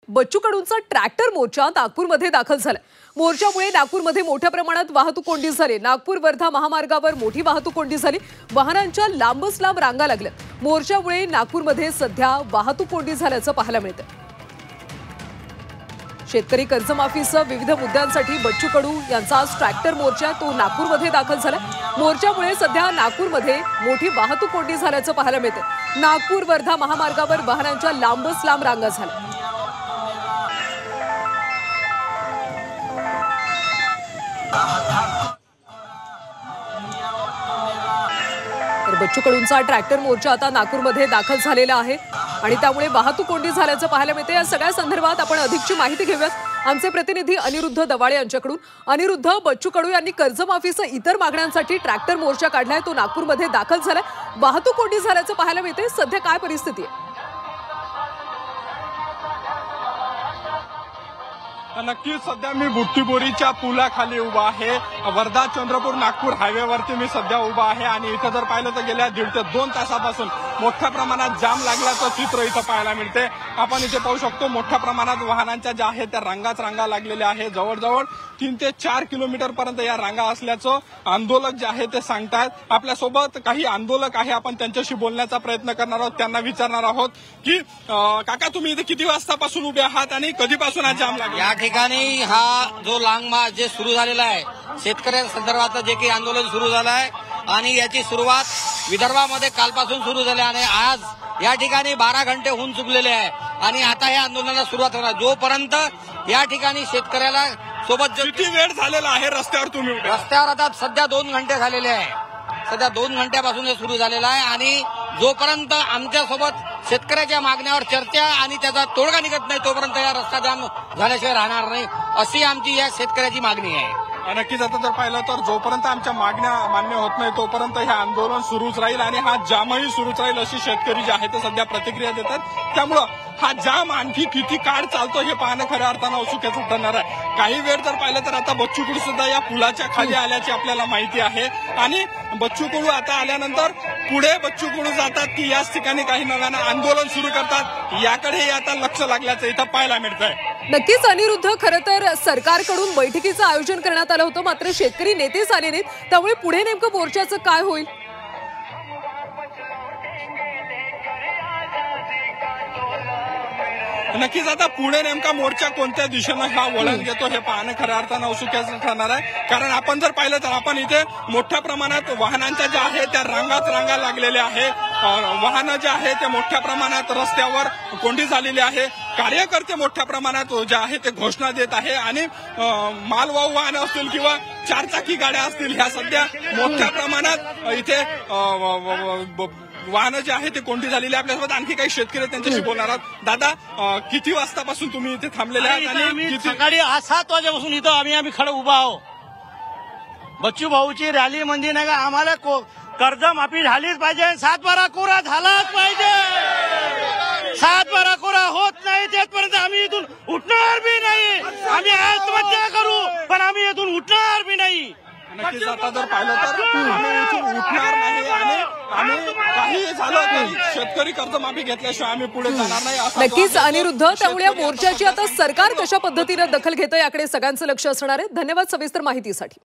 Bachchu कडूंचा tractor मोर्चा नागपूरमध्ये दाखल झाला। मोर्चामुळे नागपूरमध्ये मोठ्या प्रमाणात वाहतूक कोंडी झाली। नागपूर वर्धा महामार्गावर मोठी वाहतूक कोंडी झाली। वाहनांच्या लांबच लांब रांगा लागल्या। मोर्चामुळे नागपूरमध्ये सध्या वाहतूक कोंडी झाल्याचं पाहायला मिळतं। शेतकरी कर्जमाफीसह विविध मुद्द्यांसाठी बच्चू कडू यांचा ट्रॅक्टर मोर्चा तो नागपूरमध्ये दाखल झाला। मोर्चामुळे सध्या नागपूरमध्ये मोठी वाहतूक कोंडी झाल्याचं पाहायला मिळतं। नागपूर वर्धा महामार्गावर वाहनांच्या लांबच लांब रांगा झाल्या। तर बच्चू कडूंचा ट्रॅक्टर मोर्चा आता नागपूरमध्ये दाखल झालेला आहे आणि त्यामुळे वाहतूक कोंडी झाल्याचं पाहायला मिळते। या सगळ्या संदर्भात आपण अधिकची माहिती घेऊयात आमचे प्रतिनिधी अनिरुद्ध दवाळे यांच्याकडून। अनिरुद्ध, बच्चू कडू यांनी कर्जमाफीसह इतर मागण्यांसाठी ट्रॅक्टर मोर्चा काढलाय, तो नागपूरमध्ये दाखल झालाय। वाहतूक कोंडी झाल्याचं पाहायला मिळते। सध्या काय परिस्थिती आहे? नक्कीच सध्या मी बुट्टीबोरीच्या पुलाखाली उभा आहे। वर्धा चंद्रपूर नागपूर हायवेवरती मी सध्या उभा आहे आणि इथं जर पाहिलं तर गेल्या 1.5 ते 2 तासापासून मोठ्या प्रमाणात जाम लागल्याचं चित्र इथं पाहायला मिळते। आपण इथे पाहू शकतो मोठ्या प्रमाणात वाहनांच्या ज्या आहेत त्या रांगा लागलेल्या आहेत। जवळजवळ 3 ते 4 किलोमीटर पर्यंत या रांगा असल्याचं आंदोलक जे आहे ते सांगतात। आपल्यासोबत काही आंदोलक आहे, आपण त्यांच्याशी बोलण्याचा प्रयत्न करणार आहोत। त्यांना विचारणार आहोत की काका, तुम्ही इथे किती वाजतापासून उभे आहात आणि कधीपासून हा जाम लागला? या ठिकाणी हा जो लांग मार्च जे सुरू झालेला आहे, शेतकऱ्यांसंदर्भात जे काही आंदोलन सुरू झालं आहे आणि याची सुरुवात विदर्भामध्ये कालपासून सुरू झाली आणि आज या ठिकाणी 12 घंटे होऊन चुकलेले आहे आणि आता या आंदोलनाला सुरुवात होणार। जोपर्यंत या ठिकाणी शेतकऱ्याला सोबत किती वेळ झालेला आहे रस्त्यावर तुम्ही? रस्त्यावर आता सध्या 2 घंटे झालेले आहे। सध्या 2 घंट्यापासून हे सुरू झालेलं आहे आणि जोपर्यंत आमच्यासोबत शेतकऱ्याच्या मागण्यावर चर्चा आणि त्याचा तोडगा निघत नाही तोपर्यंत या रस्ता जाम झाल्याशिवाय राहणार नाही, अशी आमची या शेतकऱ्याची मागणी आहे। नक्कीच आता जर पाहिलं तर जोपर्यंत आमच्या मागण्या मान्य होत नाही तोपर्यंत हे आंदोलन सुरूच राहील आणि हा जामही सुरूच राहील, अशी शेतकरी जे आहे ते सध्या प्रतिक्रिया देतात। त्यामुळं हा जाम आणखी किती काळ चालतो हे पाहणं खऱ्या अर्थानं औत्सुक्याचं ठरणार आहे। काही वेळ जर पाहिलं तर आता बच्चू कडू सुद्धा या पुलाच्या खाली आल्याची आपल्याला माहिती आहे आणि बच्चू कडू आता आल्यानंतर पुढे बच्चू कडू जातात की याच ठिकाणी काही नव्यानं आंदोलन सुरू करतात, याकडे आता लक्ष लागल्याचं इथं पाहायला मिळतंय। नक्कीच अनिरुद्ध, खरं तर सरकारकडून बैठकीचं आयोजन करण्यात आलं होतं, मात्र शेतकरी नेतेच आले नाहीत, त्यामुळे पुढे नेमकं मोर्चाचं काय होईल? नक्कीच आता पुढे नेमका मोर्चा कोणत्या दिशेनं हा वळण घेतो हे पाहणं खऱ्या अर्थानं औत्सुक्याचं ठरणार आहे। कारण आपण जर पाहिलं तर आपण इथे मोठ्या प्रमाणात वाहनांच्या ज्या आहेत त्या रांगा लागलेल्या आहेत। वाहनं जे आहे ते मोठ्या प्रमाणात रस्त्यावर कोंडी झालेली आहे। कार्यकर्ते मोठ्या प्रमाणात जे आहे ते घोषणा देत आहे आणि मालवाहू वाहनं असतील किंवा 4 चाकी गाड्या असतील ह्या सध्या मोठ्या प्रमाणात इथे वाहनं जे आहे ते कोंडी झालेली आहे। आपल्यासोबत आणखी काही शेतकरी त्यांच्याशी बोलणार आहोत। दादा, किती वाजतापासून तुम्ही इथे थांबलेले आहात? आणि सकाळी 7 वाजेपासून इथं आम्ही खडे उभा आहोत। बच्चू भाऊची रॅली म्हणजे नाही का, आम्हाला कर्जमाफी झालीच पाहिजे, 7-12 कोरा झालाच पाहिजे। 7-12 कोरा होत नाही तेथपर्यंत आम्ही इथून उठणार बी नाही। आम्ही आत्महत्या करू पण आम्ही इथून उठणार बी नाही। नक्कीच आता जर पाहिलं तर आम्ही इथून उठणार नाही आणि आम्ही काही झालं तर शेतकरी कर्जमाफी घेतल्याशिवाय आम्ही पुढे जाणार नाही। नक्कीच अनिरुद्ध, त्यामुळे मोर्चाची आता सरकार कशा पद्धतीने दखल घेतं याकडे सगळ्यांचं लक्ष असणार आहे। धन्यवाद सविस्तर माहितीसाठी।